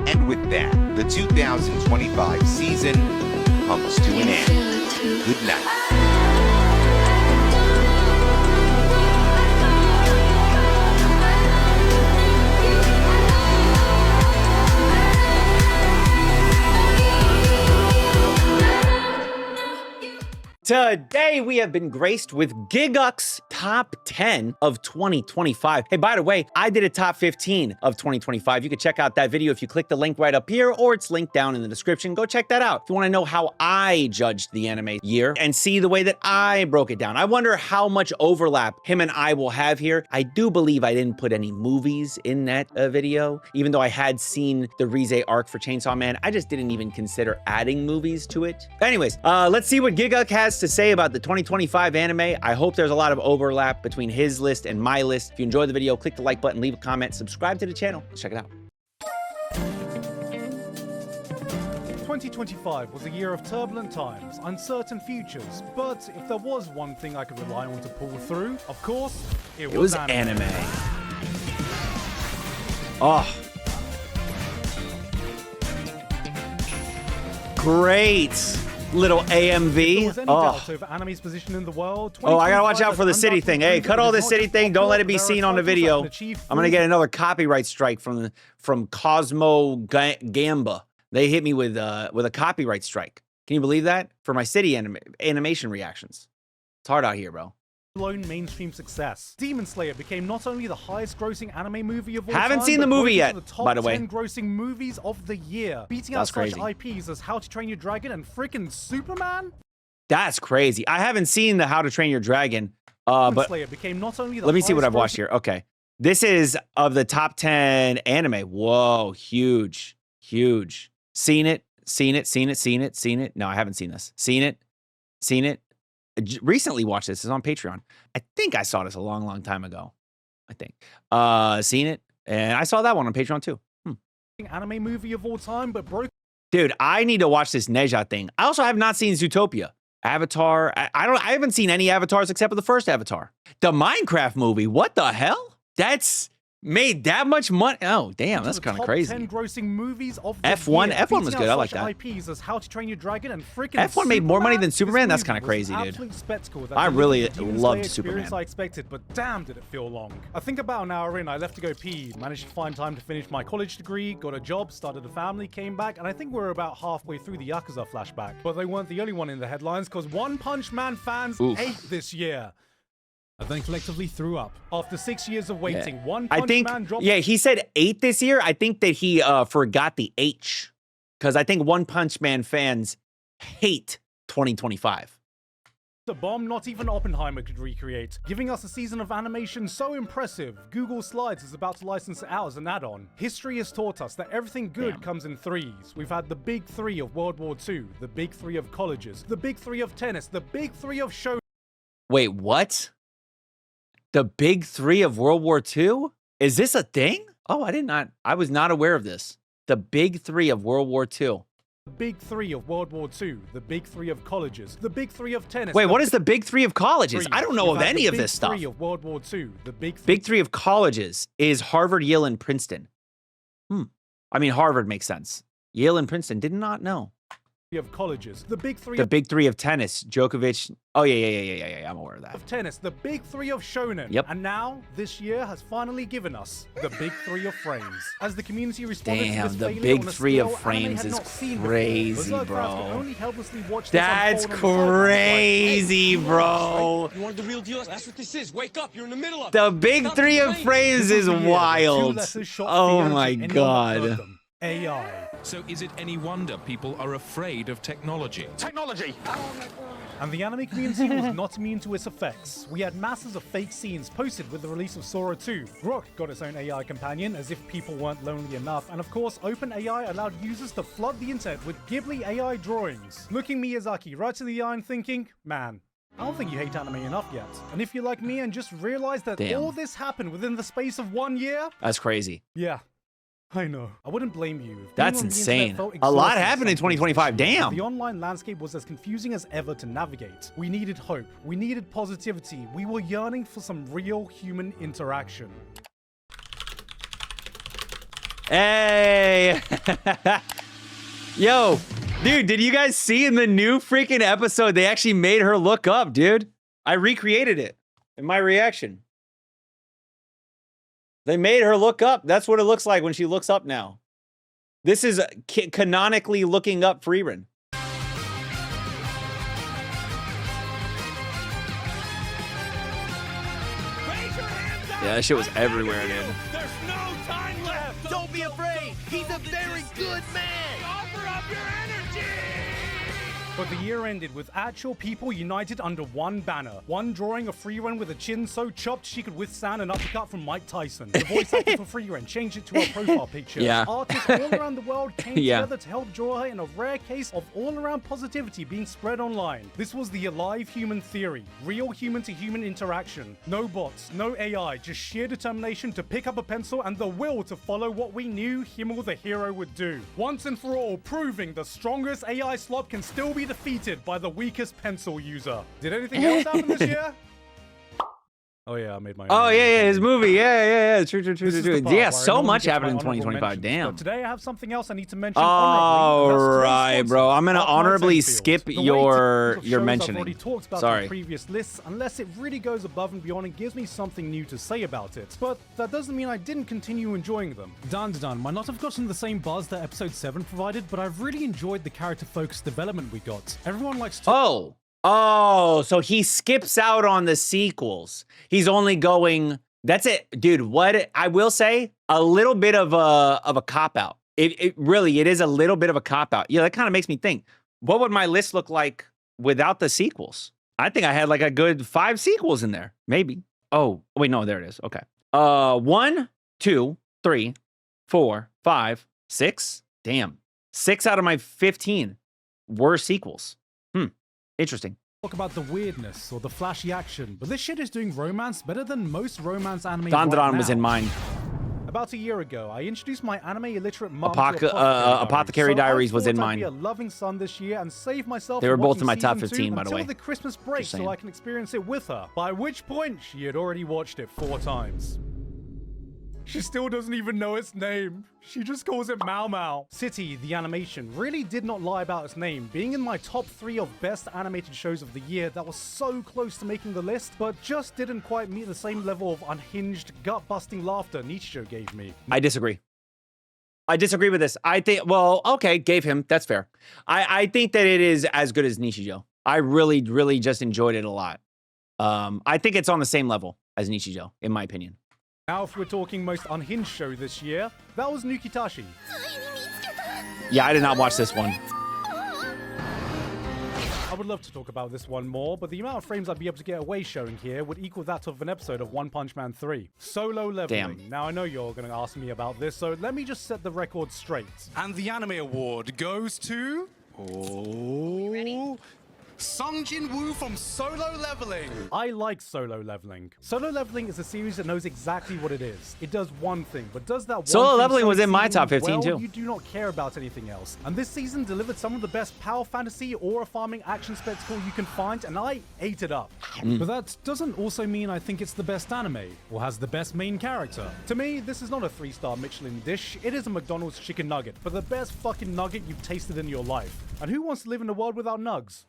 And with that, the 2025 season comes to an end. Good night. Today, we have been graced with Gigguk's top 10 of 2025. Hey, by the way, I did a top 15 of 2025. You can check out that video if you click the link right up here, or it's linked down in the description. Go check that out if you want to know how I judged the anime year and see the way that I broke it down. I wonder how much overlap him and I will have here. I do believe I didn't put any movies in that video, even though I had seen the Rize arc for Chainsaw Man. I just didn't even consider adding movies to it. Anyways, let's see what Gigguk has to say about the 2025 anime. I hope there's a lot of overlap between his list and my list. If you enjoyed the video, click the like button, leave a comment, subscribe to the channel. Let's check it out. 2025 was a year of turbulent times, uncertain futures, but if there was one thing I could rely on to pull through, of course, it was anime. Oh. Great. Little AMV. Over anime's position in the world, oh, I gotta watch out for the city thing. Hey, cut all this city thing. Don't let it be seen on the video. I'm gonna get another copyright strike from Cosmo Gamba. They hit me with a copyright strike. Can you believe that? For my city animation reactions. It's hard out here, bro. Blown mainstream success. Demon Slayer became not only the highest grossing anime movie of all time, haven't seen the movie yet, by the way. 10 grossing movies of the year, beating out such IPs as How to Train Your Dragon and freaking Superman. That's crazy. I haven't seen the How to Train Your Dragon, but Slayer became not only the let me see what I've watched here. Okay, this is of the top 10 anime. Whoa, huge, huge. Seen it. No, I haven't seen this. Seen it. Recently watched this. It's on Patreon. I think I saw this a long time ago. I think. Seen it. And I saw that one on Patreon too. Anime movie of all time, but broke. Dude, I need to watch this Neja thing. I also have not seen Zootopia. Avatar. I haven't seen any Avatars except for the first Avatar. The Minecraft movie. What the hell? That's made that much money. Oh, damn, that's kind of crazy. 10 grossing movies of the F1. year, F1 was good. I like that. IPs as How to Train Your Dragon and freaking F1 made more money than Superman. That's kind of crazy, dude. I really loved Superman. I expected, but damn, did it feel long. I think about an hour in, I left to go pee, managed to find time to finish my college degree, got a job, started a family, came back, and I think we're about halfway through the Yakuza flashback. But they weren't the only one in the headlines, because One Punch Man fans ate this year. I then collectively threw up. After 6 years of waiting, One Punch Man dropped... Yeah, he said 8 this year. I think that he forgot the H. Because I think One Punch Man fans hate 2025. The bomb not even Oppenheimer could recreate, giving us a season of animation so impressive, Google Slides is about to license it out as an add-on. History has taught us that everything good comes in threes. We've had the big three of World War II, the big three of colleges, the big three of tennis, the big three of show... Wait, what? The big three of World War II? Is this a thing? Oh, I was not aware of this. The big three of World War II. The big three of World War II, the big three of colleges, the big three of tennis. Wait, what is the big three of colleges? I don't know of any of this stuff. The big three of World War II, the big three of colleges is Harvard, Yale, and Princeton. I mean, Harvard makes sense. Yale and Princeton, did not know. Of colleges, the big three of tennis, Djokovic. Oh yeah, I'm aware of that. Of tennis, the big three of shonen. Yep. And now this year has finally given us the big three of frames. As the community responded to this the failure big on a three of scale frames is crazy, bro. That's crazy, bro. You want the real deal? That's what this is. Wake up, you're in the middle of it. The big three of frames is wild. Oh my god. AI. So is it any wonder people are afraid of technology? Technology! And the anime community was not immune to its effects. We had masses of fake scenes posted with the release of Sora 2. Grok got its own AI companion, as if people weren't lonely enough, and of course, OpenAI allowed users to flood the internet with Ghibli AI drawings. Looking Miyazaki right to the eye and thinking, man, I don't think you hate anime enough yet. And if you're like me and just realized that all this happened within the space of 1 year... That's crazy. Yeah. I know. I wouldn't blame you. That's insane. A lot happened in 2025. Damn. The online landscape was as confusing as ever to navigate. We needed hope. We needed positivity. We were yearning for some real human interaction. Hey. Yo, dude, did you guys see in the new freaking episode, they actually made her look up, dude? I recreated it in my reaction. They made her look up. That's what it looks like when she looks up now. This is canonically looking up Freeran. Yeah, that shit was everywhere, dude. There's no time left. Don't be afraid. He's a very good man. Offer up your energy. But the year ended with actual people united under one banner. One drawing a Freeran with a chin so chopped she could withstand an uppercut from Mike Tyson. The voice actor for Freeran changed it to her profile picture. Yeah. Artists all around the world came Yeah. together to help draw her in a rare case of all-around positivity being spread online. This was the alive human theory. Real human-to-human interaction. No bots, no AI, just sheer determination to pick up a pencil and the will to follow what we knew Himmel the hero would do. Once and for all, proving the strongest AI slob can still be defeated by the weakest pencil user. Did anything else happen this year? Oh yeah, I made my own. Oh, yeah, his movie. Yeah. True. This is the part Yeah, where I so normally much get to happened in my honorable 2025. mentions, Damn. but today I have something else I need to mention All honorably, and that's right, today's bro. I'm gonna sponsor, Up honorably Nights Enfield. skip The way your typicals of shows mentioning. I've already talked about Sorry. in previous lists, unless it really goes above and beyond and gives me something new to say about it. But that doesn't mean I didn't continue enjoying them. Done. Might not have gotten the same buzz that episode 7 provided, but I've really enjoyed the character-focused development we got. Everyone likes to. Oh, so he skips out on the sequels. He's only going. That's it, dude. What I will say, a little bit of a cop out. It really is a little bit of a cop out. Yeah, that kind of makes me think. What would my list look like without the sequels? I think I had like a good 5 sequels in there, maybe. Oh, wait, no, there it is. Okay. 1, 2, 3, 4, 5, 6. Damn, 6 out of my 15 were sequels. Interesting. Talk about the weirdness or the flashy action, but this shit is doing romance better than most romance anime. Dandadan was in mine. About a year ago, I introduced my anime illiterate mom Apothecary Diaries was in I'd mine. be a loving son this year and save myself. They were from both in my watching top season 15, two by the until way. the Christmas break, Just so saying. I can experience it with her. By which point, she had already watched it 4 times. She still doesn't even know its name. She just calls it Mau Mau. City, the animation, really did not lie about its name, being in my top 3 of best animated shows of the year that was so close to making the list, but just didn't quite meet the same level of unhinged, gut-busting laughter Nichijou gave me. I disagree. I disagree with this. I think, well, okay, gave him. That's fair. I think that it is as good as Nichijou. I really just enjoyed it a lot. I think it's on the same level as Nichijou, in my opinion. Now, if we're talking most unhinged show this year, that was Nukitashi. Yeah, I did not watch this one. I would love to talk about this one more, but the amount of frames I'd be able to get away showing here would equal that of an episode of One Punch Man 3. Solo leveling. Damn. Now, I know you're going to ask me about this, so let me just set the record straight. And the anime award goes to... Sung Jin Woo from Solo Leveling. I like Solo Leveling. Solo Leveling is a series that knows exactly what it is. It does one thing, but does that one Solo thing Leveling so was in my top exceedingly 15 well, too. You do not care about anything else. And this season delivered some of the best power fantasy or a farming action spectacle you can find, and I ate it up. But that doesn't also mean I think it's the best anime or has the best main character. To me, this is not a 3-star Michelin dish. It is a McDonald's chicken nugget, but the best fucking nugget you've tasted in your life. And who wants to live in a world without nugs?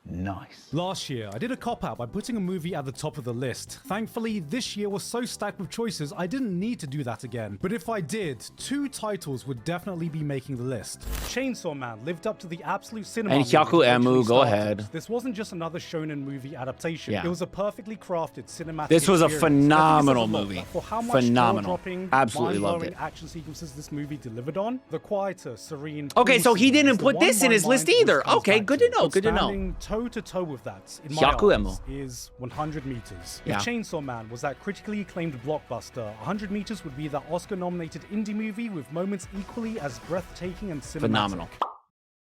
Nice. Last year, I did a cop-out by putting a movie at the top of the list. Thankfully, this year was so stacked with choices, I didn't need to do that again. But if I did, 2 titles would definitely be making the list. Chainsaw Man lived up to the absolute cinema. And Hyaku movie it Emu, originally go started. ahead. This wasn't just another shonen movie adaptation. Yeah. It was a perfectly crafted cinematic This was a experience. phenomenal I think it says a lot movie. for how much Phenomenal. jaw-dropping, Absolutely loved mind-blowing it. action sequences this movie delivered on. The quieter, serene. Okay, so he scene didn't is the put one this in my his list mind always either. comes Okay, back good to know, But good to know. standing toe-to-toe with that in my Hyaku eyes Emu. is 100 meters. Yeah. If Chainsaw Man was that critically acclaimed blockbuster, 100 meters would be that Oscar-nominated indie movie with moments equally as breathtaking and cinematic. Phenomenal.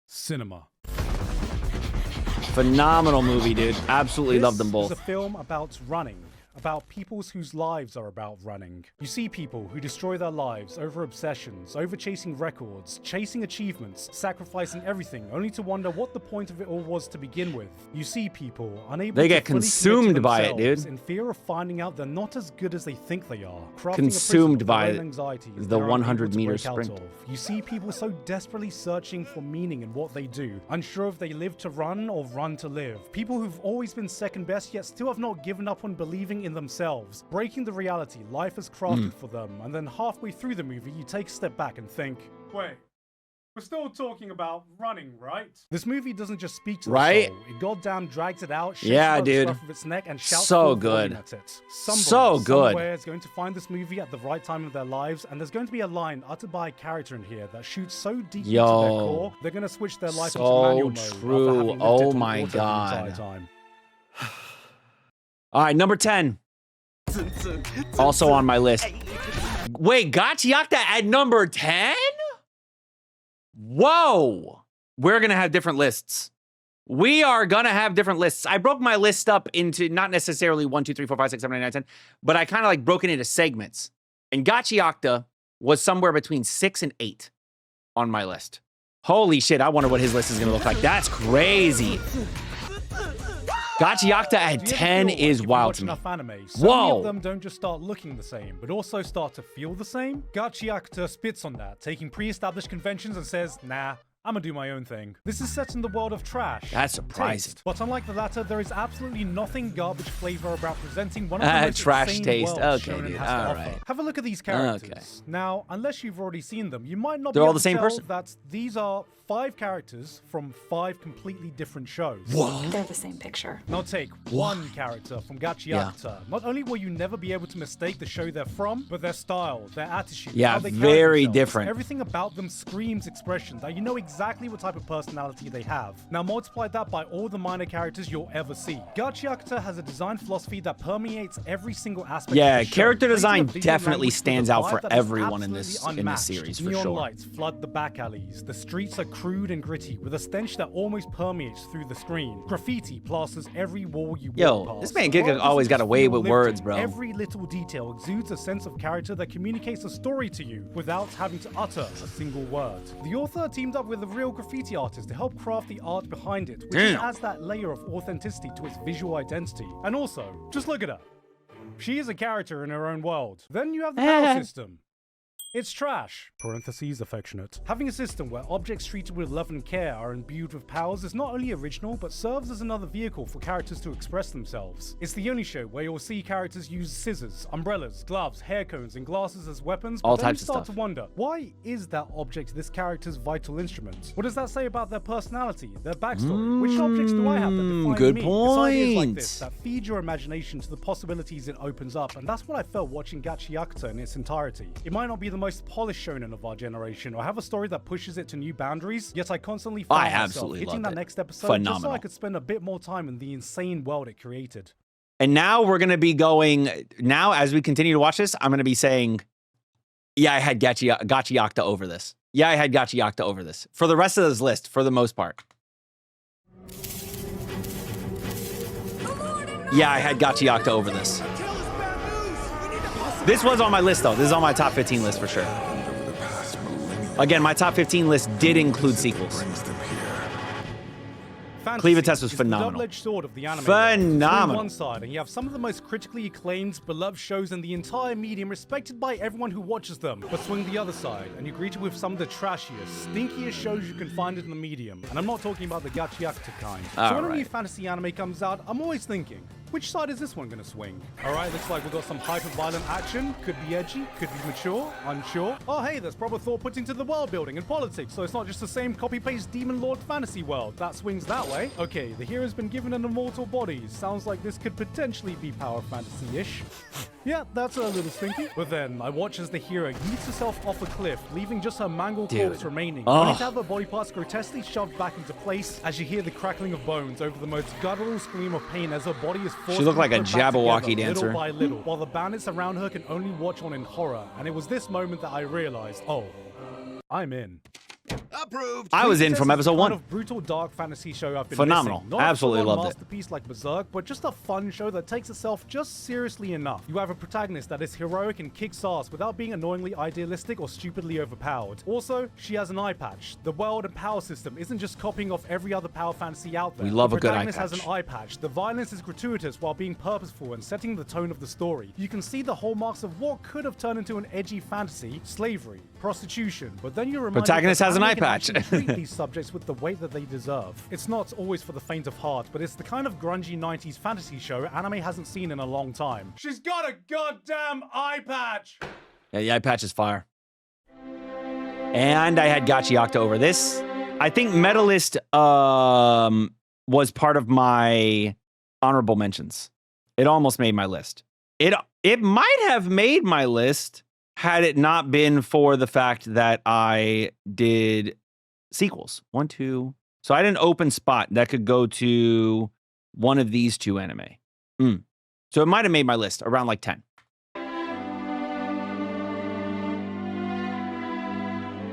Cinema. Phenomenal movie, dude. Absolutely This loved them is both. a film about running. about peoples whose lives are about running. You see people who destroy their lives over obsessions, over chasing records, chasing achievements, sacrificing everything, only to wonder what the point of it all was to begin with. You see people unable They to get fully consumed commit to by it, themselves dude. in fear of finding out they're not as good as they think they are. Consumed by anxieties the they're unable 100 to meter break out sprint. of. You see people so desperately searching for meaning in what they do, unsure if they live to run or run to live. People who've always been second best yet still have not given up on believing in themselves, breaking the reality life has crafted for them, and then halfway through the movie you take a step back and think, wait, we're still talking about running, right? This movie doesn't just speak to the soul, it goddamn drags it out, shakes it by the scruff of its neck, and shouts So full good. volume at it. Somebody, So good. somewhere is going to find this movie at the right time of their lives, and there's going to be a line uttered by a character in here that shoots so deep into their core, they're going to switch their life into manual mode. true. After having lived Oh it on my auto the God. entire time. All right, number 10. Also on my list. Wait, Gigguk at number 10? Whoa. We're going to have different lists. We are going to have different lists. I broke my list up into not necessarily 1, 2, 3, 4, 5, 6, 7, 8, 9, 10, but I kind of like broke it into segments. And Gigguk was somewhere between 6 and 8 on my list. Holy shit, I wonder what his list is going to look like. That's crazy. Gigguk at 10 is wild to me. Anime, so many of them don't just start looking the same, but also start to feel the same. Gigguk spits on that, taking pre-established conventions and says, nah, I'm gonna do my own thing. This is set in the world of trash. That's surprising. Taste. But unlike the latter, there is absolutely nothing garbage flavor about presenting one of the most trash insane taste. worlds Okay, Shonen dude. has to All offer. right. Have a look at these characters. Okay. Now, unless you've already seen them, you might not They're be all able the same to tell person? that these are 5 characters from 5 completely different shows. They're the same picture. Now take one character from Gigguk. Not only will you never be able to mistake the show they're from, but their style, their attitude, Yeah, how they carry very themselves, different. Everything about them screams expression that you know exactly what type of personality they have. Now multiply that by all the minor characters you'll ever see. Gigguk has a design philosophy that permeates every single aspect Yeah, of the show, character creating design a visual definitely language with stands a out vibe for that is everyone in this absolutely unmatched. series, for Neon sure. lights flood the back alleys. The streets are crude and gritty, with a stench that almost permeates through the screen. Graffiti plasters every wall you walk past. This man The Gigguk world always doesn't got just away feel with lived words, in. bro. Every little detail exudes a sense of character that communicates a story to you without having to utter a single word. The author teamed up with a real graffiti artist to help craft the art behind it, which Damn. adds that layer of authenticity to its visual identity. And also, just look at her. She is a character in her own world. Then you have the power system. It's trash. Parentheses affectionate. Having a system where objects treated with love and care are imbued with powers is not only original, but serves as another vehicle for characters to express themselves. It's the only show where you'll see characters use scissors, umbrellas, gloves, hair cones, and glasses as weapons, but All then you types of start stuff. to wonder, why is that object this character's vital instrument? What does that say about their personality, their backstory? Which objects do I have that define good me? It's ideas like point. this that feed your imagination to the possibilities it opens up, and that's what I felt watching Gigguk in its entirety. It might not be the most polished shonen of our generation, or have a story that pushes it to new boundaries, yet I constantly found myself absolutely hitting loved that it. next episode just so Phenomenal. I could spend a bit more time in the insane world it created. And now we're going to be going, now as we continue to watch this, I'm going to be saying, yeah, I had Gigguk over this. Yeah, I had Gigguk over this. For the rest of this list, for the most part. Yeah, I had Gigguk over this. This was on my list, though. This is on my top 15 list for sure. Again, my top 15 list did include sequels. Fantasy Cleave Test was is phenomenal. The double-edged sword of the anime. Phenomenal. On one side, and you have some of the most critically acclaimed, beloved shows in the entire medium, respected by everyone who watches them. But swing the other side, and you're greeted with some of the trashiest, stinkiest shows you can find in the medium. And I'm not talking about the Gigguk kind. So when a new fantasy anime comes out, I'm always thinking, which side is this one gonna swing? Alright, looks like we've got some hyper-violent action. Could be edgy, could be mature, unsure. Oh hey, there's proper thought put into the world building and politics, so it's not just the same copy-paste Demon Lord fantasy world. That swings that way. Okay, the hero's been given an immortal body. Sounds like this could potentially be power fantasy-ish. Yeah, that's a little stinky. But then, I watch as the hero yeets herself off a cliff, leaving just her mangled corpse remaining. Only to have her body parts grotesquely shoved back into place as you hear the crackling of bones over the most guttural scream of pain as her body is forced She looked to like be a put back Jabberwocky together, dancer. little by little, while the bandits around her can only watch on in horror. And it was this moment that I realized, oh, I'm in. Approved. I was in Princess from is episode the 1. kind of brutal dark fantasy show I've been Phenomenal. missing. Not Absolutely a full-on loved it. masterpiece like Berserk, but just a fun show that takes itself just seriously enough. You have a protagonist that is heroic and kicks ass without being annoyingly idealistic or stupidly overpowered. Also, she has an eye patch. The world and power system isn't just copying off every other power fantasy out there. We love the a good eye protagonist has patch. an eye patch. The violence is gratuitous while being purposeful and setting the tone of the story. You can see the hallmarks of what could have turned into an edgy fantasy, slavery, prostitution, but then you're reminded Protagonist that has an anime eye can patch. actually treat these subjects with the weight that they deserve. It's not always for the faint of heart, but it's the kind of grungy 90s fantasy show anime hasn't seen in a long time. She's got a goddamn eye patch! Yeah, the eye patch is fire. And I had Gachiakta over this. I think Medalist was part of my honorable mentions. It almost made my list. It might have made my list had it not been for the fact that I did sequels. 1, 2. So I had an open spot that could go to one of these two anime. So it might have made my list around like 10.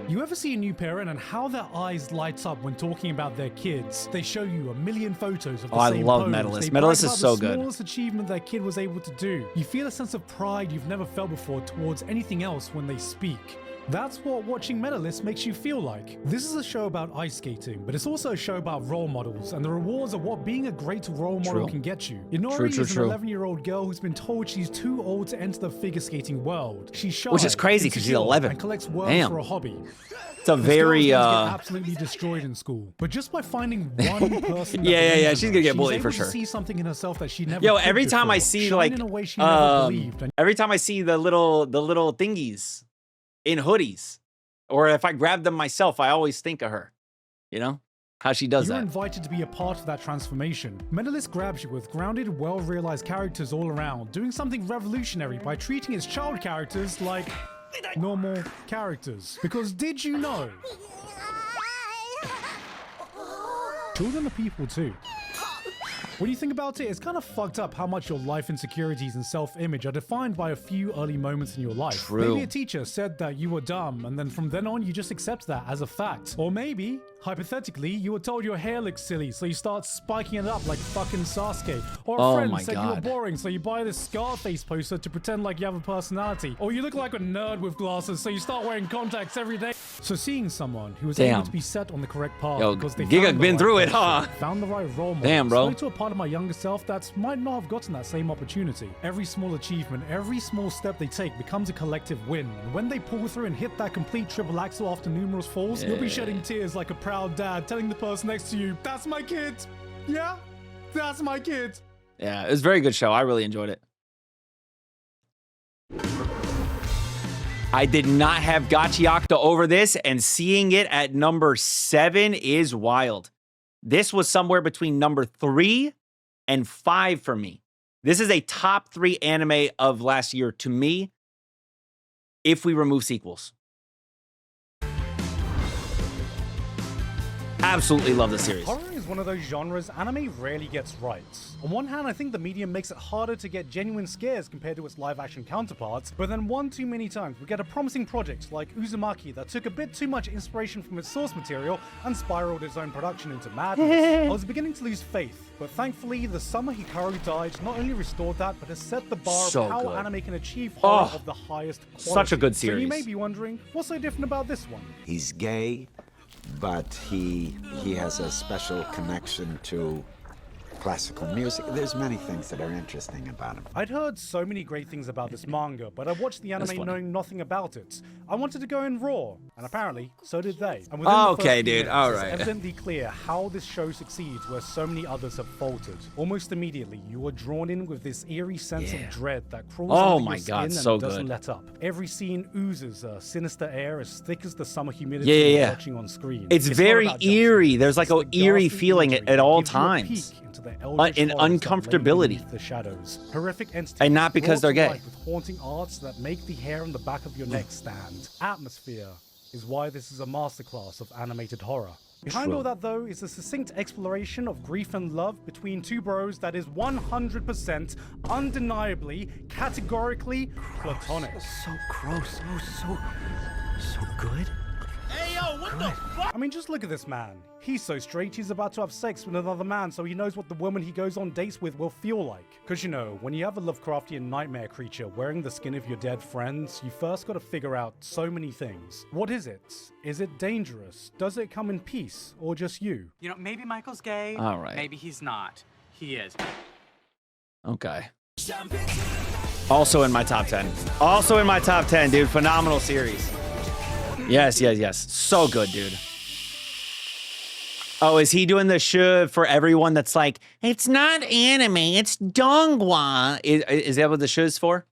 You ever see a new parent and how their eyes light up when talking about their kids? They show you a million photos of the I same love pose. Medalist. They Medalist brag is about so the good. smallest achievement their kid was able to do. You feel a sense of pride you've never felt before towards anything else when they speak. That's what watching Medalist makes you feel like. This is a show about ice skating, but it's also a show about role models and the rewards of what being a great role model True. can get you. Inori True. is an 11-year-old girl who's been told she's too old to enter the figure skating world. She's shy, Which is crazy 'cause she's insecure, 11. and collects worms Damn. for a hobby. It's a This very girl's gonna get absolutely destroyed in school, but just by finding one person, that Yeah, believes in she's her, gonna get bullied able for to sure. See something in herself that she never. Yo, could every time I before, see shine like in a way she never believed. And every time I see the little thingies in hoodies, or if I grab them myself, I always think of her. You know how she does you're that. invited to be a part of that transformation. Medalist grabs you with grounded, well-realized characters all around, doing something revolutionary by treating its child characters like normal characters. Because did you know? Children are people too. When you think about it, it's kind of fucked up how much your life insecurities and self-image are defined by a few early moments in your life. True. Maybe a teacher said that you were dumb, and then from then on you just accept that as a fact. Or maybe, hypothetically, you were told your hair looks silly, so you start spiking it up like fucking Sasuke. Or a Oh friend my said you were God. boring, so you buy this Scarface poster to pretend like you have a personality. Or you look like a nerd with glasses, so you start wearing contacts every day. So seeing someone who was able Damn. to be set on the correct path Yo, because they Gigguk found the been right through it, person, huh? found the right role model. Damn, bro. Spoke to a part of my younger self that might not have gotten that same opportunity. Every small achievement, every small step they take becomes a collective win. And when they pull through and hit that complete triple axel after numerous falls, you'll be shedding tears like a proud dad, telling the person next to you, "That's my kid. Yeah, that's my kid." Yeah, it was a very good show. I really enjoyed it. I did not have Gachiakta over this, and seeing it at number 7 is wild. This was somewhere between number 3 and 5 for me. This is a top 3 anime of last year to me, if we remove sequels. Absolutely love the series. Horror is one of those genres anime rarely gets right. On one hand, I think the medium makes it harder to get genuine scares compared to its live-action counterparts, but then one too many times we get a promising project like Uzumaki that took a bit too much inspiration from its source material and spiraled its own production into madness. I was beginning to lose faith, but thankfully the summer Hikaru died not only restored that, but has set the bar So of how good. anime can achieve horror Oh, of the highest quality. such a good So you series. may be wondering, what's so different about this one? He's gay, but he has a special connection to classical music. There's many things that are interesting about him. I'd heard so many great things about this manga, but I watched the That's anime funny. knowing nothing about it. I wanted to go in raw, and apparently, so did they. And within the Okay, first few dude, minutes, alright. It's evidently clear how this show succeeds where so many others have faltered. Almost immediately, you are drawn in with this eerie sense of dread that crawls Oh under my your God, skin so and doesn't good. let up. Every scene oozes a sinister air as thick as the summer humidity Yeah, yeah, you're yeah. watching on screen. It's not very about jumpscares, eerie. There's like it's an the eerie ghastly feeling imagery at that all gives you a times. peek into the eldritch An horrors that lay uncomfortability. beneath the shadows. Horrific entities And not because brought they're to gay. life with haunting arts that make the hair on the back of your neck stand. Atmosphere is why this is a masterclass of animated horror. Behind all that, though, is a succinct exploration of grief and love between two bros that is 100%, undeniably, categorically platonic. So gross. So good. Hey, yo, I mean, just look at this man. He's so straight, he's about to have sex with another man, so he knows what the woman he goes on dates with will feel like. Cause you know, when you have a Lovecraftian nightmare creature wearing the skin of your dead friends, you first gotta figure out so many things. What is it? Is it dangerous? Does it come in peace? Or just you? You know, maybe Michael's gay. All right. Maybe he's not. He is. Okay. Also in my top 10. Also in my top 10, dude. Phenomenal series. Yes, yes, yes. So good, dude. Oh, is he doing the sh for everyone that's like, it's not anime, it's donghua? Is that what the sh is for?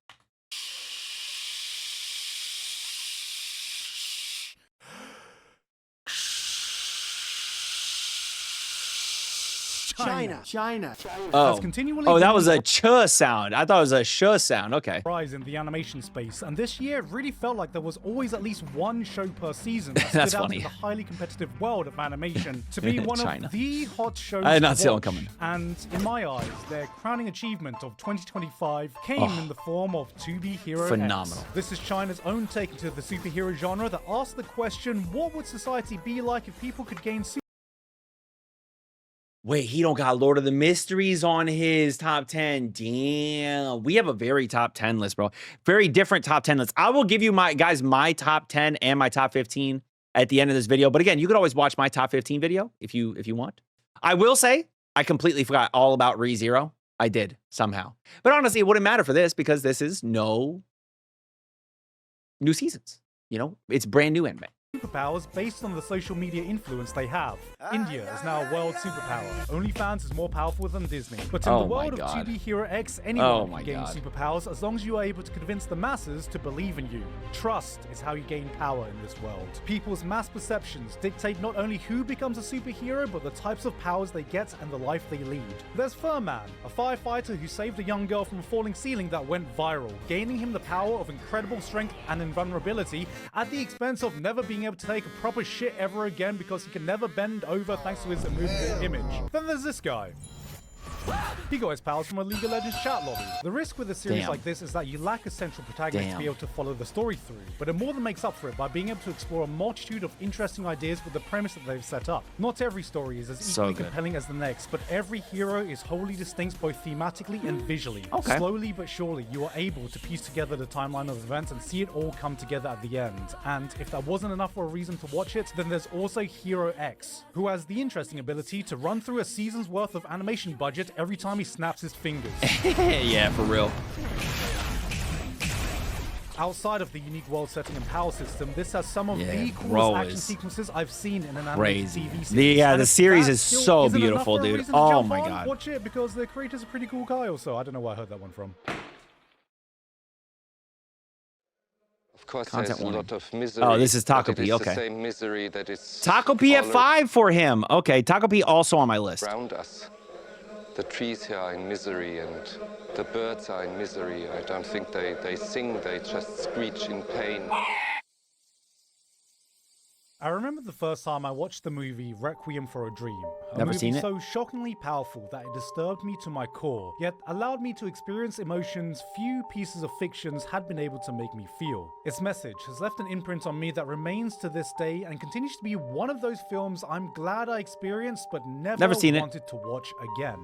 China. Oh, continually oh, that been was a ch sound. I thought it was a sh sound. Okay. rise in the animation space, and this year it really felt like there was always at least one show per season that That's stood out funny. in the highly competitive world of animation to be one China. of the hot shows I did not to see that one watch. coming. And in my eyes, their crowning achievement of 2025 came in the form of To Be Hero Phenomenal. X. This is China's own take into the superhero genre that asks the question, what would society be like if people could gain Wait, he don't got Lord of the Mysteries on his top 10. Damn. We have a very top 10 list, bro. Very different top 10 list. I will give you my top 10 and my top 15 at the end of this video. But again, you could always watch my top 15 video if you want. I will say I completely forgot all about ReZero. I did somehow. But honestly, it wouldn't matter for this because this is no new seasons. You know, it's brand new anime. superpowers based on the social media influence they have. India is now a world superpower. OnlyFans is more powerful than Disney. But in the world of 2B Hero X, anyone can gain superpowers as long as you are able to convince the masses to believe in you. Trust is how you gain power in this world. People's mass perceptions dictate not only who becomes a superhero, but the types of powers they get and the life they lead. There's Furman, a firefighter who saved a young girl from a falling ceiling that went viral, gaining him the power of incredible strength and invulnerability at the expense of never being able to take a proper shit ever again because he can never bend over thanks to his immovable image. Then there's this guy. He got his powers from a League of Legends chat lobby. The risk with a series like this is that you lack a central protagonist to be able to follow the story through, but it more than makes up for it by being able to explore a multitude of interesting ideas with the premise that they've set up. Not every story is as equally compelling as the next, but every hero is wholly distinct both thematically and visually. Slowly but surely, you are able to piece together the timeline of events and see it all come together at the end. And if that wasn't enough for a reason to watch it, then there's also Hero X, who has the interesting ability to run through a season's worth of animation budget every time he snaps his fingers. Yeah, for real. Outside of the unique world setting and power system, this has some of the coolest action sequences I've seen in an animated TV series. Yeah, the series is so beautiful, dude. Oh my god. Watch it because the creator's a pretty cool guy also. I don't know where I heard that one from. Of course, there's a lot of misery. Oh, this is Taco P. Okay. The same misery that is Taco P at 5 for him. Okay, Taco P also on my list. Around us. The trees here are in misery and the birds are in misery. I don't think they sing, they just screech in pain. I remember the first time I watched the movie Requiem for a Dream. Never seen it. So shockingly powerful that it disturbed me to my core, yet allowed me to experience emotions few pieces of fictions had been able to make me feel. Its message has left an imprint on me that remains to this day and continues to be one of those films I'm glad I experienced but never wanted to watch again.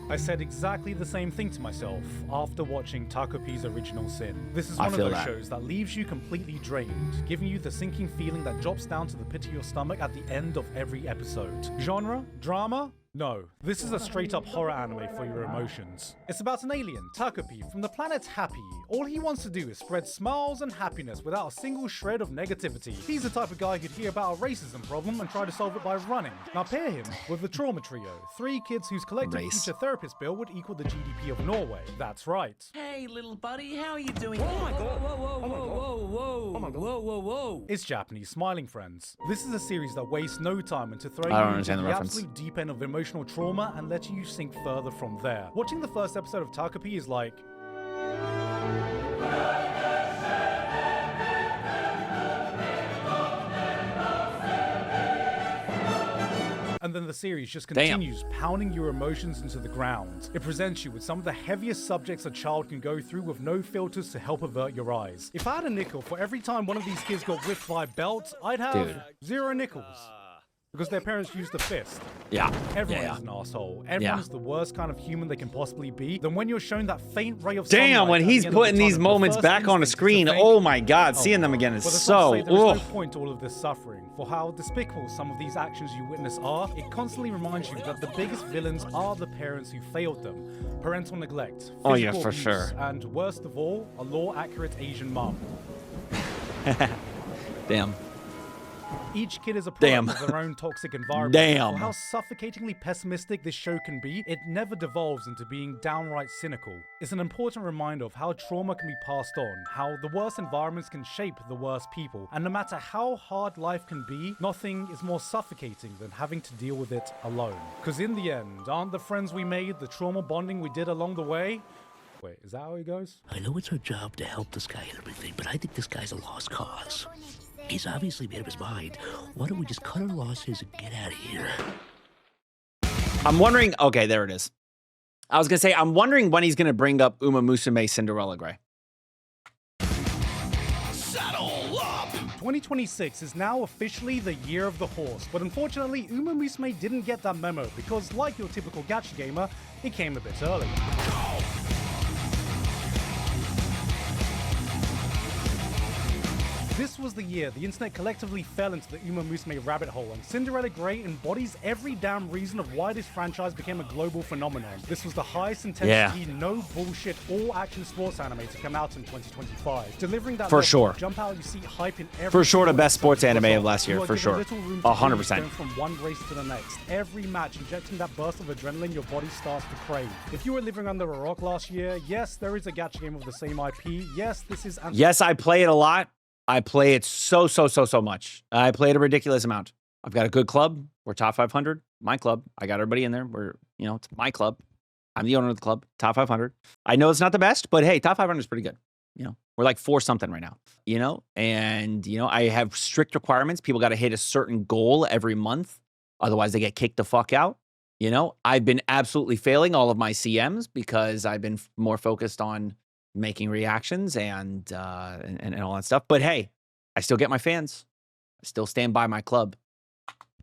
I said exactly the same thing to myself after watching Taco P's Original Sin. This is one of those shows that leaves you completely drained, giving you the sinking feeling that drops down to the pit of your stomach at the end of every episode. Genre? Drama? No, this is a straight-up horror anime for your emotions. It's about an alien, Taco P, from the planet Happy. All he wants to do is spread smiles and happiness without a single shred of negativity. He's the type of guy who'd hear about a racism problem and try to solve it by running. Now pair him with the Trauma Trio, 3 kids whose collective future therapist bill would equal the GDP of Norway. That's right. Hey, little buddy, how are you doing? Oh my god. Whoa. It's Japanese Smiling Friends. This is a series that wastes no time into throwing you into the absolute deep end of emotional trauma and letting you sink further from there. Watching the first episode of Taco P is like... And And then the series just Damn. continues pounding your emotions into the ground. It presents you with some of the heaviest subjects a child can go through with no filters to help avert your eyes. If I had a nickel for every time one of these kids got whipped by a belt, I'd have Dude. 0 nickels. Because their parents used the fist. Yeah. Everyone Yeah. is an asshole. Everyone's the worst kind of human they can possibly be. Then when you're shown that faint ray of Damn, sunlight when at the he's end of the putting these tunnel, the moments first back on the instinct is to screen, think, oh my God, seeing them again is but that's so, not to say there is ugh. no point to all of this suffering. For how despicable some of these actions you witness are, it constantly reminds you that the biggest villains are the parents who failed them. Parental neglect, Oh, yeah, physical for abuse, sure. and worst of all, a law-accurate Asian mom. Damn. Each kid is a Damn. product of their own toxic environment. Damn. For how suffocatingly pessimistic this show can be, it never devolves into being downright cynical. It's an important reminder of how trauma can be passed on, how the worst environments can shape the worst people, and no matter how hard life can be, nothing is more suffocating than having to deal with it alone. Because in the end, aren't the friends we made, the trauma bonding we did along the way? Wait, is that how it goes? I know it's our job to help this guy and everything, but I think this guy's a lost cause. He's obviously made up his mind. Why don't we just cut our losses and get out of here? I'm wondering, okay, there it is. I was gonna say, I'm wondering when he's gonna bring up Uma Musume Cinderella Grey. Saddle up! 2026 is now officially the year of the horse, but unfortunately, Uma Musume didn't get that memo because, like your typical gacha gamer, it came a bit early. This was the year the internet collectively fell into the Uma Musume rabbit hole, and Cinderella Grey embodies every damn reason of why this franchise became a global phenomenon. This was the highest intensity, no bullshit, all-action sports anime to come out in 2025, delivering that For level sure. of jump out you see hype in every For sure, the single best sports episode anime goes of last on. year, You are for given sure. little room to 100%. breathe, going from one race to the next. Every match injecting that burst of adrenaline your body starts to crave. If you were living under a rock last year, yes, there is a gacha game of the same IP. Yes, this is... Yes, I play it a lot. I play it so much. I play it a ridiculous amount. I've got a good club. We're top 500. My club. I got everybody in there. We're, you know, it's my club. I'm the owner of the club. Top 500. I know it's not the best, but hey, top 500 is pretty good. You know, we're like 4 something right now, you know, and, you know, I have strict requirements. People got to hit a certain goal every month. Otherwise, they get kicked the fuck out. You know, I've been absolutely failing all of my CMs because I've been more focused on making reactions and all that stuff. But hey, I still get my fans. I still stand by my club.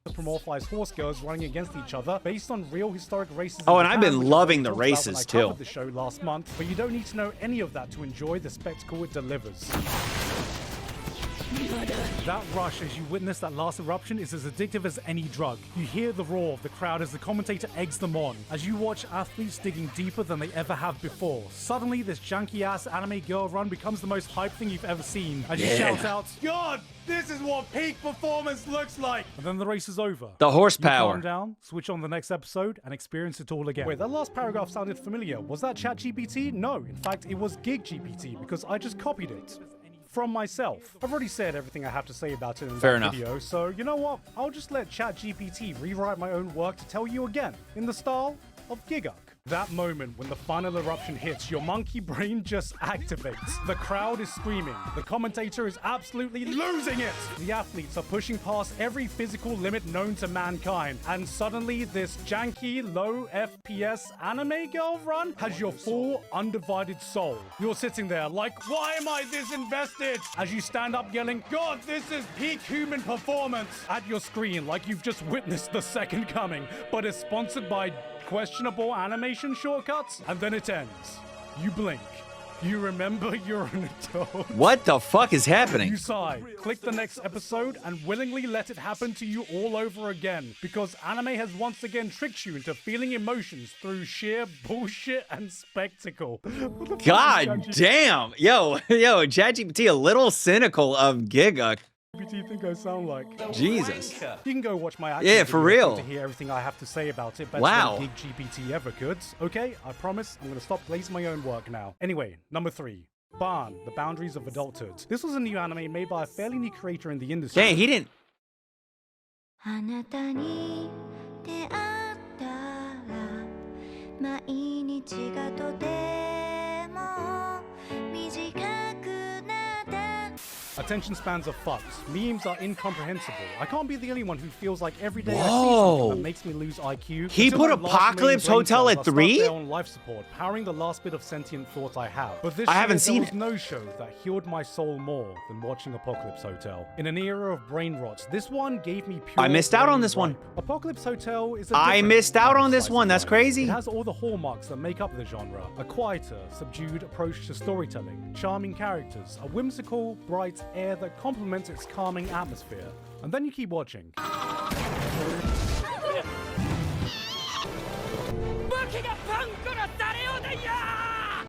Anthropomorphized horse girls running against each other based on real historic races. Oh, in and I've Japan, been which is loving what the I talked about races, when I too. covered the show last month, but you don't need to know any of that to enjoy the spectacle it delivers. That rush as you witness that last eruption is as addictive as any drug. You hear the roar of the crowd as the commentator eggs them on, as you watch athletes digging deeper than they ever have before. Suddenly, this janky-ass anime girl run becomes the most hype thing you've ever seen, as you shout out, "God, this is what peak performance looks like!" And then the race is over. The You horsepower. calm down, switch on the next episode, and experience it all again. Wait, that last paragraph sounded familiar. Was that ChatGPT? No, in fact, it was Gigguk, because I just copied it from myself. I've already said everything I have to say about it in Fair that enough. video, so you know what? I'll just let ChatGPT rewrite my own work to tell you again, in the style of Gigguk. That moment when the final eruption hits, your monkey brain just activates. The crowd is screaming. The commentator is absolutely losing it. The athletes are pushing past every physical limit known to mankind. And suddenly, this janky, low FPS anime girl run has your full, undivided soul. You're sitting there like, why am I this invested? As you stand up yelling, God, this is peak human performance at your screen like you've just witnessed the second coming, but it's sponsored by questionable animation shortcuts, and then it ends. You blink. You remember you're an adult. What the fuck is happening? You sigh, click the next episode, and willingly let it happen to you all over again, because anime has once again tricked you into feeling emotions through sheer bullshit and spectacle. What the fuck is God ChatGPT damn. Yo, ChatGPT a little cynical of Gigguk. think I sound like? Jesus. You can go watch my actual Yeah, for video real. to hear everything I have to say about it. Better Wow. than Gigguk ever could. Okay, I promise I'm gonna stop glazing my own work now. Anyway, number 3. Barn, The Boundaries of Adulthood. This was a new anime made by a fairly new creator in the industry. Dang, he didn't. あなたに出会ったら毎日がとても短くなった Attention spans are fucked. Memes are incomprehensible. I can't be the only one who feels like every day I see Whoa. something that makes me lose IQ. He Until put my last Apocalypse remaining brain Hotel cells at are stuck 3? there on life support, powering the last bit of sentient thought I have. But this I year, haven't seen there was it. no show that healed my soul more than watching Apocalypse Hotel. In an era of brain rot, this one gave me pure I missed out on brain this one. ripe. Apocalypse Hotel is a I different missed out kind of on this slice one. of That's life. crazy. It has all the hallmarks that make up the genre. A quieter, subdued approach to storytelling, charming characters, a whimsical, bright air that complements its calming atmosphere. And then you keep watching.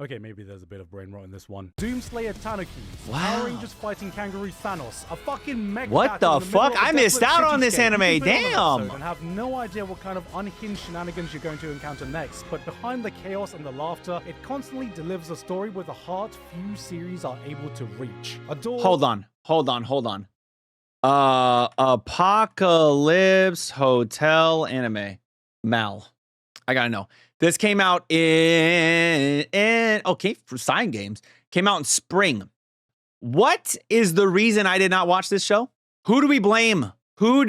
Okay, maybe there's a bit of brain rot in this one. Doomslayer Tanuki. Wow. Power Rangers fighting Kangaroo Thanos. A fucking mech What battle the in middle fuck? of a I missed desolate out on this cityscape. anime. You can put it on an Damn. episode and have no idea what kind of unhinged shenanigans you're going to encounter next. But behind the chaos and the laughter, it constantly delivers a story with a heart few series are able to reach. Hold on. Apocalypse Hotel anime. Mal. I gotta know. This came out for Sign Games. Came out in spring. What is the reason I did not watch this show? Who do we blame? We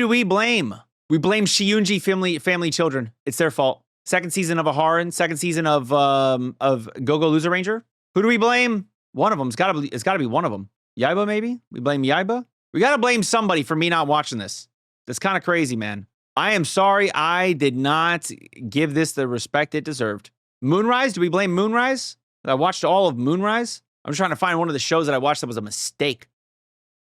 blame Shiunji family children. It's their fault. Second season of Aharon, second season of Go-Go Loser Ranger. Who do we blame? One of them. It's gotta be one of them. Yaiba, maybe? We blame Yaiba? We gotta blame somebody for me not watching this. That's kind of crazy, man. I am sorry I did not give this the respect it deserved. Moonrise? Do we blame Moonrise? I watched all of Moonrise. I'm trying to find one of the shows that I watched that was a mistake.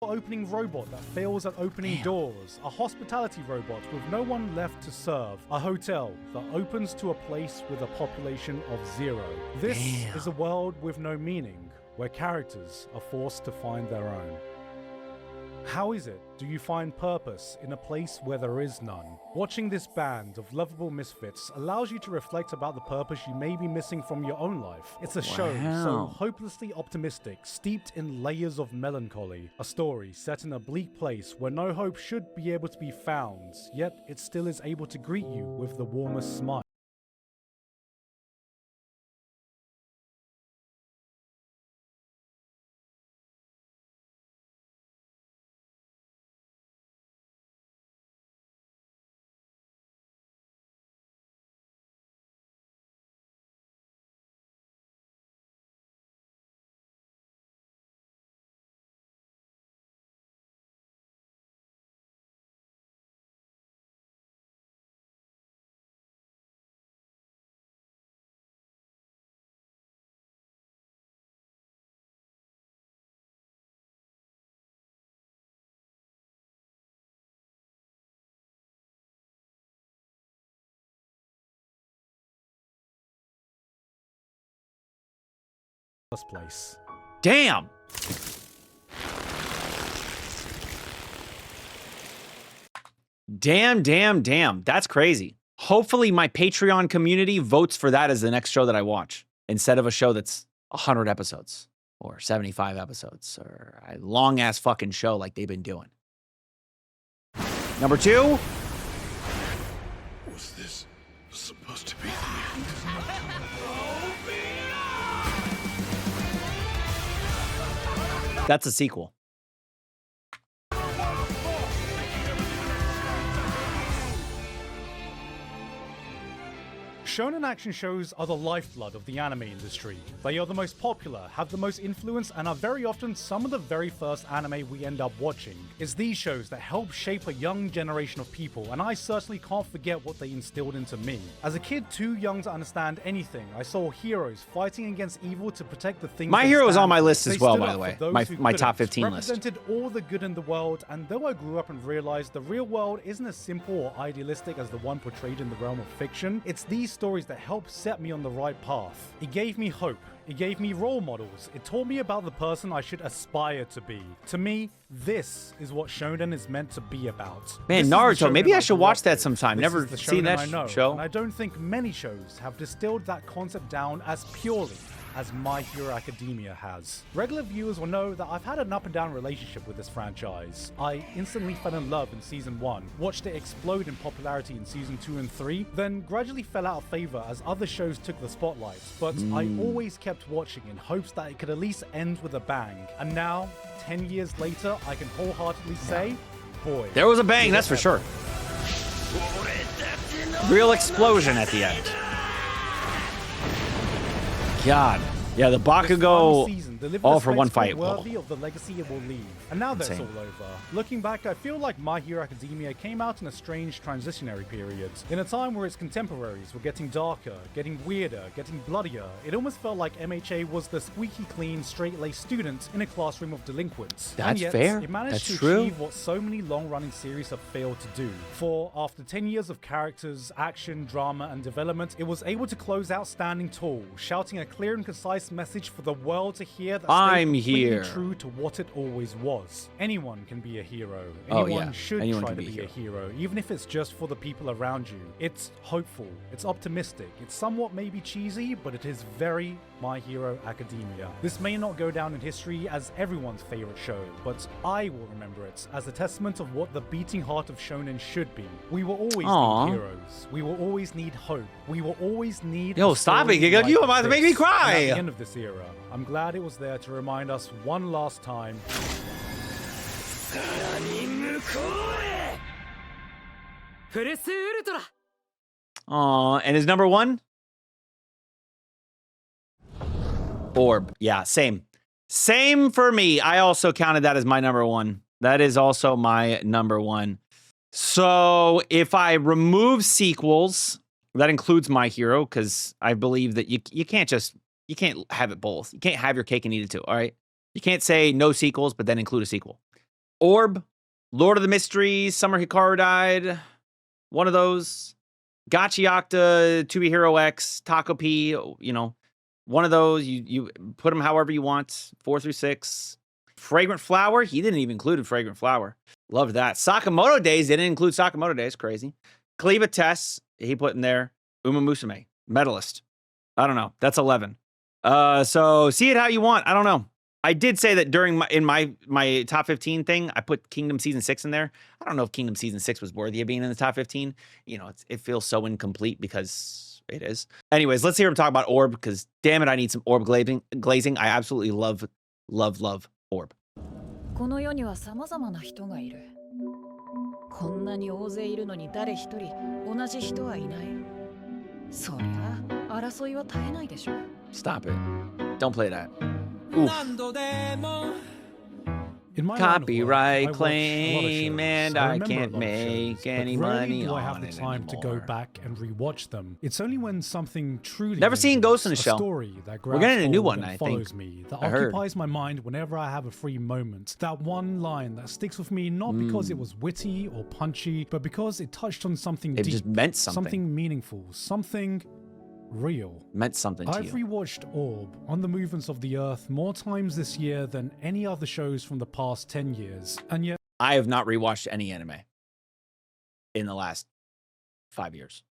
Opening robot that fails at opening doors, a hospitality robot with no one left to serve, a hotel that opens to a place with a population of 0. This is a world with no meaning, where characters are forced to find their own. How is it do you find purpose in a place where there is none? Watching this band of lovable misfits allows you to reflect about the purpose you may be missing from your own life. It's a show so hopelessly optimistic, steeped in layers of melancholy. A story set in a bleak place where no hope should be able to be found, yet it still is able to greet you with the warmest smile. Place. Damn. Damn. That's crazy. Hopefully my Patreon community votes for that as the next show that I watch instead of a show that's 100 episodes or 75 episodes or a long ass fucking show like they've been doing. Number 2. Was this supposed to be the end? That's a sequel. Shonen action shows are the lifeblood of the anime industry. They are the most popular, have the most influence, and are very often some of the very first anime we end up watching. It's these shows that help shape a young generation of people, and I certainly can't forget what they instilled into me. As a kid too young to understand anything, I saw heroes fighting against evil to protect the things My they Hero is stand on my for. list as They well, stood by up the way. for those My who top couldn't, 15 list. represented all the good in the world, and though I grew up and realized the real world isn't as simple or idealistic as the one portrayed in the realm of fiction, it's these stories that help set me on the right path. It gave me hope. It gave me role models. It taught me about the person I should aspire to be. To me, this is what shonen is meant to be about. Man, This is the Naruto. Maybe shonen I should grew watch up that with. sometime. This Never is the seen shonen that I know, show. and I don't think many shows have distilled that concept down as purely as My Hero Academia has. Regular viewers will know that I've had an up and down relationship with this franchise. I instantly fell in love in Season 1, watched it explode in popularity in Season 2 and 3, then gradually fell out of favor as other shows took the spotlight, but I always kept watching in hopes that it could at least end with a bang. And now, 10 years later, I can wholeheartedly say, boy, there was a bang, that's for sure. Real explosion at the end. God. Yeah, the Bakugo all for one fight. Worthy of the legacy it will leave. And now that's all over. Looking back, I feel like My Hero Academia came out in a strange transitionary period. In a time where its contemporaries were getting darker, getting weirder, getting bloodier, it almost felt like MHA was the squeaky clean, straight-laced student in a classroom of delinquents. That's and yet, fair. It managed That's to true. achieve what so many long-running series have failed to do. For after 10 years of characters, action, drama, and development, it was able to close out standing tall, shouting a clear and concise message for the world to hear that I'm stayed completely here. true to what it always was. Anyone can be a hero. Oh, Anyone yeah. should Anyone try can to be be a a hero, even if it's just for the people around you. It's hopeful, it's optimistic, it's somewhat maybe cheesy, but it is very My Hero Academia. This may not go down in history as everyone's favorite show, but I will remember it as a testament of what the beating heart of shonen should be. We will always Aw. need heroes. We will always need hope. We will always need Yo, a stop it, story Gigguk. like You about to make me this. cry. And at the end of this era, I'm glad it was there to remind us one last time. Aw, and his number one? Orb. Yeah, same. Same for me. I also counted that as my number one. That is also my number one. So if I remove sequels, that includes My Hero, because I believe that you can't have it both. You can't have your cake and eat it too, all right? You can't say no sequels, but then include a sequel. Orb, Lord of the Mysteries, Summer Hikaru Died, one of those. Gachiakta, 2B Hero X, Taco P, you know, one of those. You put them however you want, 4 through 6. Fragrant Flower, he didn't even include Fragrant Flower. Loved that. Sakamoto Days, didn't include Sakamoto Days, crazy. Cleva Tess, he put in there. Uma Musume, medalist. I don't know, that's 11. So see it how you want, I don't know. I did say that during my top 15 thing, I put Kingdom Season 6 in there. I don't know if Kingdom Season 6 was worthy of being in the top 15. You know, it feels so incomplete because it is. Anyways, let's hear him talk about Orb, because damn it, I need some Orb glazing. I absolutely love Orb. この世には様々な人がいる。こんなに大勢いるのに誰一人同じ人はいない。そりゃ争いは絶えないでしょ。Stop it. Don't play that. Oof. In my Copyright line of work, I watch a lot of claim, shows. and I I remember can't a lot of make shows, any but rarely money do I have on the it time to go anymore. back and rewatch them. It's only when something truly Never seen lingers, Ghost in the a Shell. story that We're getting a grabs new hold one, and I think. follows me, that I heard. occupies my mind whenever I have a free moment. That one line that sticks with me not because it was witty or punchy, but because it touched on something It deep, just meant something. something meaningful, something real. Meant something to I've you. rewatched Orb on the Movements of the Earth more times this year than any other shows from the past 10 years, and yet I have not rewatched any anime in the last 5 years.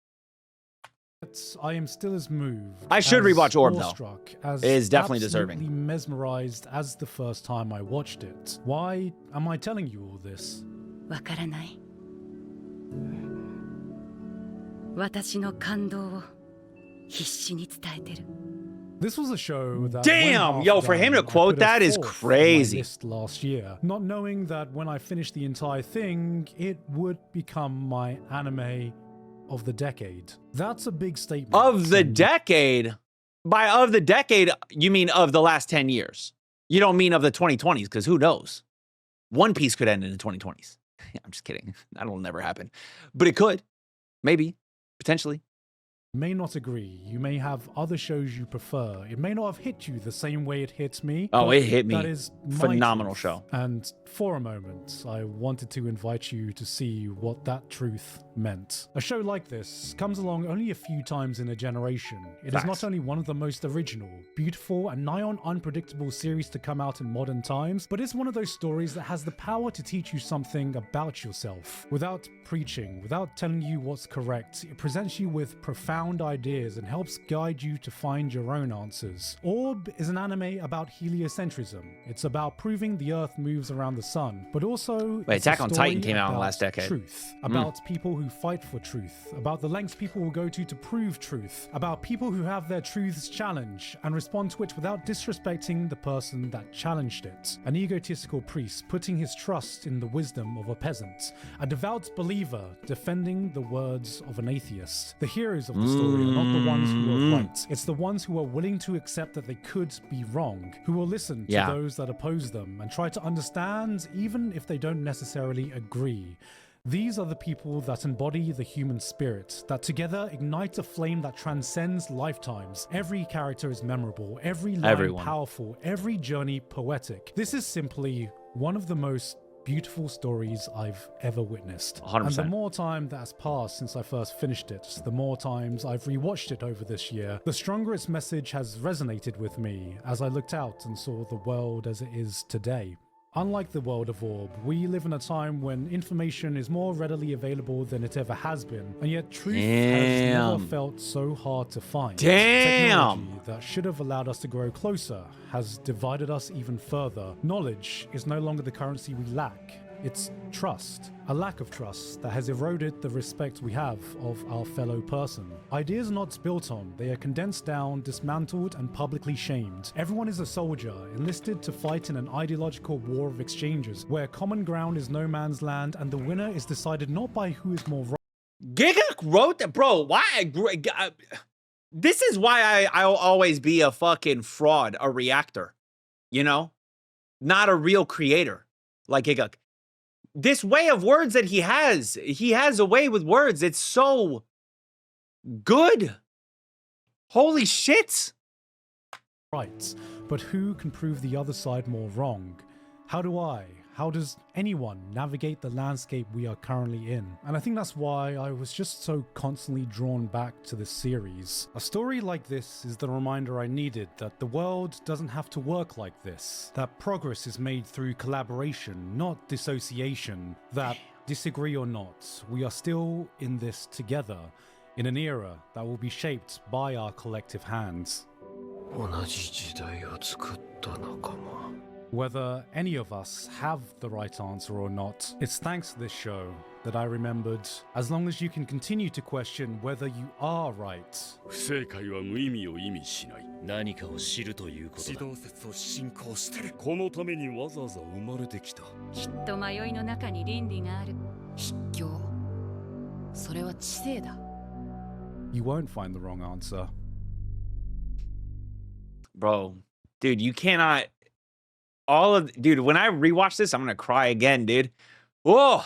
I am still as moved. I should as rewatch Orb, though. awestruck, as It is definitely deserving. absolutely mesmerized as the first time I watched it. Why am I telling you all this? わからない。私の感動を必死に伝えてる。 This was a show that Damn! when Yo, half for him done, to I quote put a that is fourth on my crazy. list last year, not knowing that when I finished the entire thing, it would become my anime of the decade. That's a big statement. Of the decade? By of the decade, you mean of the last 10 years. You don't mean of the 2020s, because who knows? One Piece could end in the 2020s. I'm just kidding. That'll never happen. But it could. Maybe. Potentially. May not agree. You may have other shows you prefer. It may not have hit you the same way it hits me. Oh, but it hit me. That is my Phenomenal truth. show. And for a moment, I wanted to invite you to see what that truth meant. A show like this comes along only a few times in a generation. It is not only one of the most original, beautiful, and nigh on unpredictable series to come out in modern times, but it's one of those stories that has the power to teach you something about yourself. Without preaching, without telling you what's correct, it presents you with profound profound ideas and helps guide you to find your own answers. Orb is an anime about heliocentrism. It's about proving the Earth moves around the sun, but also Wait, it's a Attack on Titan story came out in the about last decade. Truth, about people who fight for truth, about the lengths people will go to prove truth, about people who have their truths challenged and respond to it without disrespecting the person that challenged it. An egotistical priest putting his trust in the wisdom of a peasant, a devout believer defending the words of an atheist. The heroes of the story are not the ones who are right. It's the ones who are willing to accept that they could be wrong, who will listen to those that oppose them and try to understand even if they don't necessarily agree. These are the people that embody the human spirit, that together ignite a flame that transcends lifetimes. Every character is memorable, every line powerful, every journey poetic. This is simply one of the most beautiful stories I've ever witnessed. 100%. And the more time that has passed since I first finished it, the more times I've rewatched it over this year, the stronger its message has resonated with me as I looked out and saw the world as it is today. Unlike the world of Orb, we live in a time when information is more readily available than it ever has been, and yet truth has never felt so hard to find. Technology that should have allowed us to grow closer has divided us even further. Knowledge is no longer the currency we lack. It's trust. A lack of trust that has eroded the respect we have of our fellow person. Ideas are not built on, they are condensed down, dismantled, and publicly shamed. Everyone is a soldier, enlisted to fight in an ideological war of exchanges, where common ground is no man's land and the winner is decided not by who is more right. Gigguk wrote that, bro. Why? This is why I'll always be a fucking fraud, a reactor. You know? Not a real creator like Gigguk. This way of words that he has a way with words. It's so good. Holy shit. Right, but who can prove the other side more wrong? How does anyone navigate the landscape we are currently in? And I think that's why I was just so constantly drawn back to this series. A story like this is the reminder I needed that the world doesn't have to work like this. That progress is made through collaboration, not dissociation. That, disagree or not, we are still in this together, in an era that will be shaped by our collective hands. Whether any of us have the right answer or not, it's thanks to this show that I remembered, as long as you can continue to question whether you are right. 不正解は無意味を意味しない。何かを知るということだ。指導説を信仰してる。このためにわざわざ生まれてきた。きっと迷いの中に倫理がある。筆教。それは知性だ。You won't find the wrong answer. Bro, dude, you cannot... Dude, when I rewatch this, I'm gonna cry again, dude. Whoa.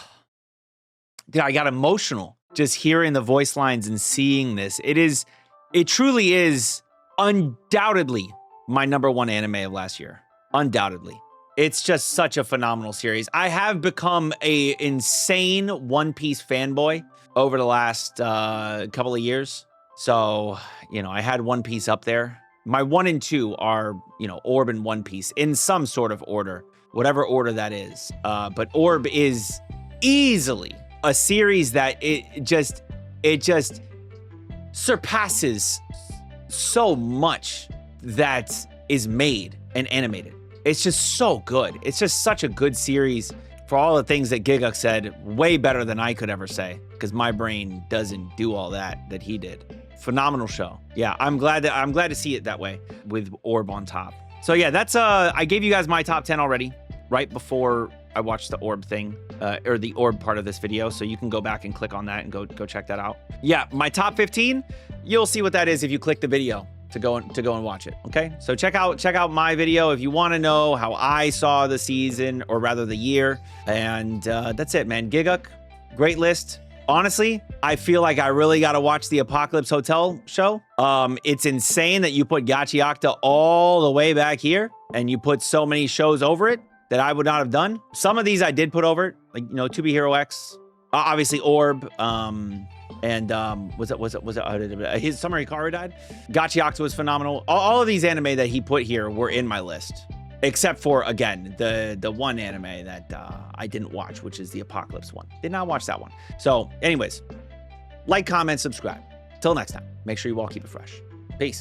Dude, I got emotional just hearing the voice lines and seeing this. It truly is undoubtedly my #1 anime of last year. Undoubtedly. It's just such a phenomenal series. I have become a insane One Piece fanboy over the last couple of years. So, you know, I had One Piece up there. My 1 and 2 are, you know, Orb and One Piece in some sort of order, whatever order that is. But Orb is easily a series that it just surpasses so much that is made and animated. It's just so good. It's just such a good series. For all the things that Gigguk said, way better than I could ever say, because my brain doesn't do all that he did. Phenomenal show. Yeah, I'm glad to see it that way with Orb on top. So yeah, that's I gave you guys my top 10 already right before I watched the Orb thing, or the Orb part of this video. So you can go back and click on that and go check that out. Yeah, my top 15. You'll see what that is if you click the video to go and watch it. Okay, so check out my video if you want to know how I saw the season, or rather the year. And that's it, man. Gigguk, great list. Honestly, I feel like I really got to watch the Apocalypse Hotel show. It's insane that you put Gachiakta all the way back here and you put so many shows over it that I would not have done. Some of these I did put over it, like, you know, To Be Hero X, obviously Orb, and was it his Summer Hikaru died? Gachiakta was phenomenal. All of these anime that he put here were in my list. Except for, again, the one anime that I didn't watch, which is the Apocalypse one. Did not watch that one. So, anyways, like, comment, subscribe. Till next time, make sure you all keep it fresh.